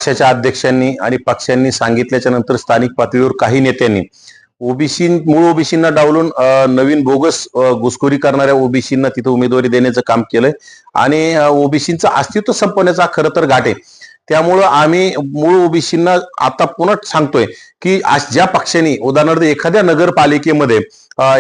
पक्षाच्या अध्यक्षांनी आणि पक्षांनी सांगितल्याच्या नंतर स्थानिक पातळीवर काही नेत्यांनी मूळ ओबीसींना डावलून नवीन बोगस घुसखोरी करणाऱ्या ओबीसींना तिथे उमेदवारी देण्याचं काम केलंय आणि ओबीसींचं अस्तित्व संपवण्याचा खरं तर घाट आहे. त्यामुळं आम्ही मूळ ओबीसींना आता पुन्हा सांगतोय की आज ज्या पक्षाने उदाहरणार्थ एखाद्या नगरपालिकेमध्ये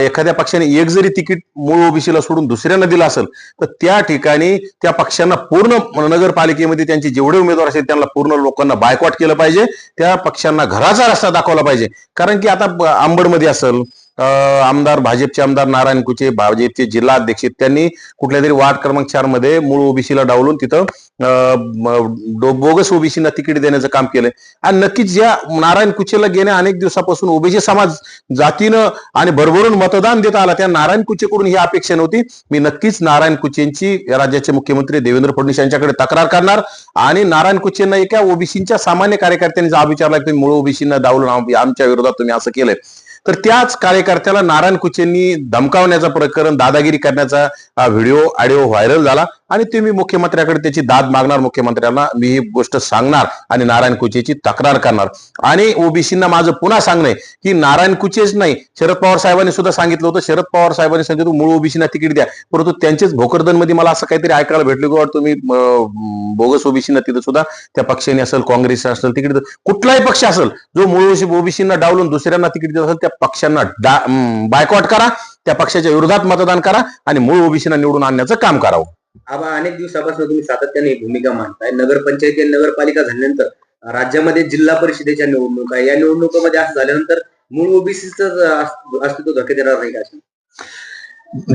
एखाद्या पक्षाने एक जरी तिकीट मूळ ओबीसीला सोडून दुसऱ्यांना दिलं असेल तर त्या ठिकाणी त्या पक्षांना पूर्ण नगरपालिकेमध्ये त्यांचे जेवढे उमेदवार असेल त्यांना पूर्ण लोकांना बायकॉट केलं पाहिजे. त्या पक्षांना घराचा रस्ता दाखवला पाहिजे. कारण की आता अंबडमध्ये असेल आमदार भाजपचे आमदार नारायण कुचे भाजपचे जिल्हा अध्यक्ष त्यांनी कुठल्या तरी वार्ड क्रमांक 4 मध्ये मूळ ओबीसीला डावलून तिथं बोगस ओबीसीना तिकीट देण्याचं काम केलंय. आणि नक्कीच ज्या नारायण कुचेला गेल्या अनेक दिवसापासून ओबीसी समाज जातीनं आणि भरभरून मतदान देता आला त्या नारायण कुचेकडून ही अपेक्षा नव्हती. मी नक्कीच नारायण कुचेंची राज्याचे मुख्यमंत्री देवेंद्र फडणवीस यांच्याकडे तक्रार करणार आणि नारायण कुचेंना एका ओबीसीच्या सामान्य कार्यकर्त्यांनी जाब विचारला की मूळ ओबीसींना डावलून आमच्या विरोधात तुम्ही असं केलंय तर त्याच कार्यकर्त्याला नारायण कुचेंनी धमकावण्याचा प्रकरण दादागिरी करण्याचा ऑडिओ व्हायरल झाला आणि ते मी मुख्यमंत्र्याकडे त्याची दाद मागणार. मुख्यमंत्र्यांना मी ही गोष्ट सांगणार आणि नारायण कुचेची तक्रार करणार. आणि ओबीसींना माझं पुन्हा सांगणं की नारायण कुचेच नाही शरद पवार साहेबांनी सुद्धा सांगितलं होतं. शरद पवार साहेबांनी सांगितलं मूळ ओबीसींना तिकीट द्या परंतु त्यांचेच भोकरदन मध्ये मला असं काहीतरी ऐकायला भेटलं की तुम्ही बोगस ओबीसींना तिथं सुद्धा त्या पक्षाने असेल काँग्रेस असेल तिकीट कुठलाही पक्ष असेल जो मूळ ओबीसींना डावलून दुसऱ्यांना तिकीट देत असेल त्या पक्षांना बायकॉट करा. त्या पक्षाच्या विरोधात मतदान करा आणि मूळ ओबीसींना निवडून आणण्याचं काम करावं. आबा अनेक दिवसापासून तुम्ही सातत्याने भूमिका मांडताय. नगरपंचायती आणि नगरपालिका झाल्यानंतर राज्यामध्ये जिल्हा परिषदेच्या निवडणुका या निवडणुकांमध्ये असं झाल्यानंतर मूळ ओबीसीचं अस्तित्व धोक्यात येणार नाही का?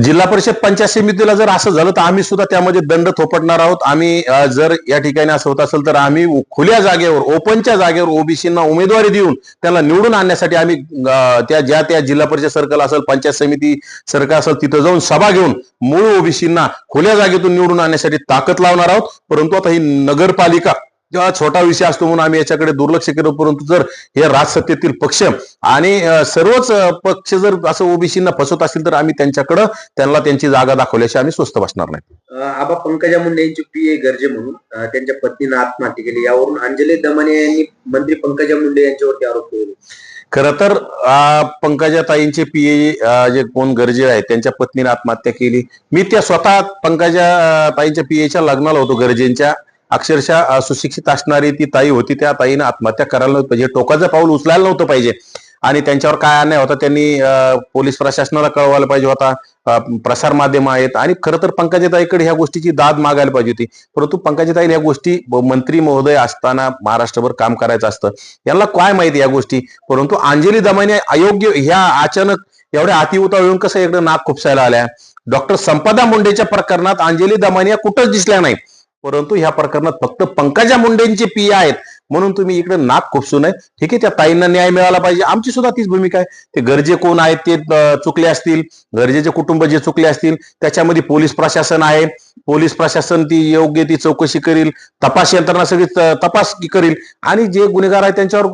जिल्हा परिषद पंचायत समितीला जर असं झालं तर आम्ही सुद्धा त्यामध्ये दंड थोपटणार आहोत. आम्ही जर या ठिकाणी असं होत असेल तर आम्ही खुल्या जागेवर ओपनच्या जागेवर ओबीसींना उमेदवारी देऊन त्यांना निवडून आणण्यासाठी आम्ही त्या जिल्हा परिषद सर्कल असेल पंचायत समिती सर्कल असेल तिथं जाऊन सभा घेऊन मूळ ओबीसींना खुल्या जागेतून निवडून आणण्यासाठी ताकद लावणार आहोत. परंतु आता ही नगरपालिका जेव्हा छोटा विषय असतो म्हणून आम्ही याच्याकडे दुर्लक्ष केलं. परंतु जर हे राजसत्तेतील पक्ष आणि सर्वच पक्ष जर असं ओबीसींना फसवत असतील तर आम्ही त्यांना त्यांची जागा दाखवल्याशिवाय आम्ही स्वस्थ बसणार नाही. आबा पंकजा मुंडे यांची पीए गरजे म्हणून त्यांच्या पत्नीनं आत्महत्या केली यावरून अंजली दमाने यांनी मंत्री पंकजा मुंडे यांच्यावरती आरोप केले. खरं तर पंकजा ताईंचे पीए जे कोण गरजे आहेत त्यांच्या पत्नीने आत्महत्या केली. मी त्या स्वतः पंकजा ताईंच्या पीएच्या लग्नाला होतो गरजेंच्या. अक्षरशः सुशिक्षित असणारी ती ताई होती. त्या ताईनं आत्महत्या करायला नव्हतं पाहिजे टोकाचं पाऊल उचलायला नव्हतं पाहिजे आणि त्यांच्यावर काय अन्याय होता त्यांनी पोलीस प्रशासनाला कळवायला पाहिजे होता. प्रसार माध्यम आहेत आणि खरं तर पंकजाताईकडे ह्या गोष्टीची दाद मागायला पाहिजे होती. परंतु पंकजाताईने ह्या गोष्टी मंत्री महोदय असताना महाराष्ट्रभर काम करायचं असतं यांना काय माहिती या गोष्टी. परंतु अंजली दमाने अयोग्य ह्या अचानक एवढ्या अतिउतावळून येऊन कसं इकडे नाक खुपसायला आल्या. डॉक्टर संपदा मुंडेच्या प्रकरणात अंजली दमाने कुठंच दिसल्या नाही परंतु ह्या प्रकरणात फक्त पंकजा मुंडेंचे पीए आहेत म्हणून तुम्ही इकडे नाक खुपसू नये. ठीक आहे त्या ताईंना न्याय मिळाला पाहिजे आमची सुद्धा तीच भूमिका आहे. ते गरजे कोण आहेत ते चुकले असतील गरजेचे कुटुंब जे चुकले असतील त्याच्यामध्ये पोलीस प्रशासन आहे. पोलीस प्रशासन ती योग्य ती चौकशी करील. तपास यंत्रणा सगळी तपास करील आणि जे गुन्हेगार आहेत त्यांच्यावर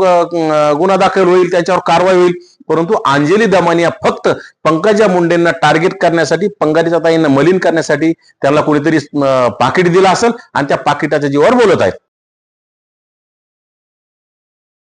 गुन्हा दाखल होईल त्यांच्यावर कारवाई होईल. परंतु अंजली दमानिया फक्त पंकजा मुंडेंना टार्गेट करण्यासाठी पंकजा ताईंना मलिन करण्यासाठी त्यांना कोणीतरी पाकिट दिलं असेल आणि त्या पाकिटाच्या जीवावर बोलत आहेत.